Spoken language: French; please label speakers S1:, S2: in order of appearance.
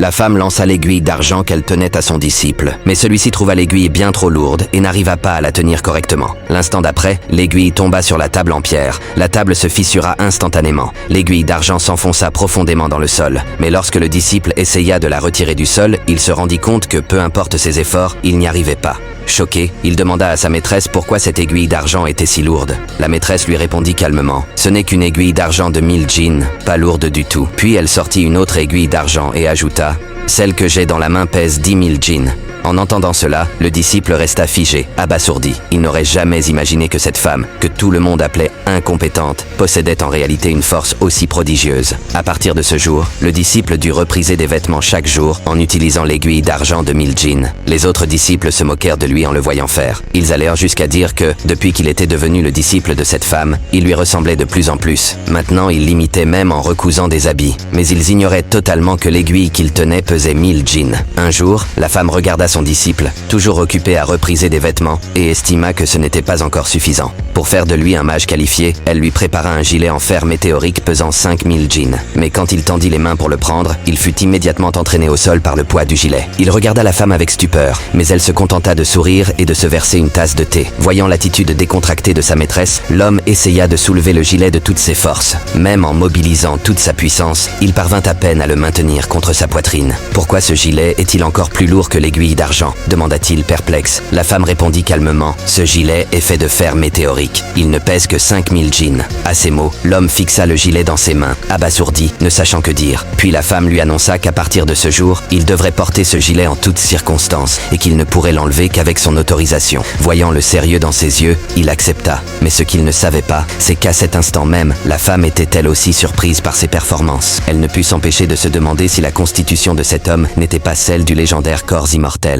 S1: La femme lança l'aiguille d'argent qu'elle tenait à son disciple, mais celui-ci trouva l'aiguille bien trop lourde et n'arriva pas à la tenir correctement. L'instant d'après, l'aiguille tomba sur la table en pierre. La table se fissura instantanément. L'aiguille d'argent s'enfonça profondément dans le sol. Mais lorsque le disciple essaya de la retirer du sol, il se rendit compte que peu importe ses efforts, il n'y arrivait pas. Choqué, il demanda à sa maîtresse pourquoi cette aiguille d'argent était si lourde. La maîtresse lui répondit calmement « Ce n'est qu'une aiguille d'argent de 1000 djinns, pas lourde du tout. » Puis elle sortit une autre aiguille d'argent et ajouta « Celle que j'ai dans la main pèse 10 000 djinns. » En entendant cela, le disciple resta figé, abasourdi. Il n'aurait jamais imaginé que cette femme, que tout le monde appelait incompétente, possédait en réalité une force aussi prodigieuse. À partir de ce jour, le disciple dut repriser des vêtements chaque jour en utilisant l'aiguille d'argent de 1000 djinns. Les autres disciples se moquèrent de lui en le voyant faire. Ils allèrent jusqu'à dire que, depuis qu'il était devenu le disciple de cette femme, il lui ressemblait de plus en plus. Maintenant, il l'imitait même en recousant des habits. Mais ils ignoraient totalement que l'aiguille qu'il tenait pesait 1000 djinns. Un jour, la femme regarda son disciple, toujours occupé à repriser des vêtements, et estima que ce n'était pas encore suffisant. Pour faire de lui un mage qualifié, elle lui prépara un gilet en fer météorique pesant 5000 djinns. Mais quand il tendit les mains pour le prendre, il fut immédiatement entraîné au sol par le poids du gilet. Il regarda la femme avec stupeur, mais elle se contenta de sourire et de se verser une tasse de thé. Voyant l'attitude décontractée de sa maîtresse, l'homme essaya de soulever le gilet de toutes ses forces. Même en mobilisant toute sa puissance, il parvint à peine à le maintenir contre sa poitrine. Pourquoi ce gilet est-il encore plus lourd que l'aiguille d'argent ? Demanda-t-il perplexe. La femme répondit calmement « Ce gilet est fait de fer météorique. Il ne pèse que 5000 djinns. » À ces mots, l'homme fixa le gilet dans ses mains, abasourdi, ne sachant que dire. Puis la femme lui annonça qu'à partir de ce jour, il devrait porter ce gilet en toutes circonstances et qu'il ne pourrait l'enlever qu'avec son autorisation. Voyant le sérieux dans ses yeux, il accepta. Mais ce qu'il ne savait pas, c'est qu'à cet instant même, la femme était elle aussi surprise par ses performances. Elle ne put s'empêcher de se demander si la constitution de cet homme n'était pas celle du légendaire corps immortel.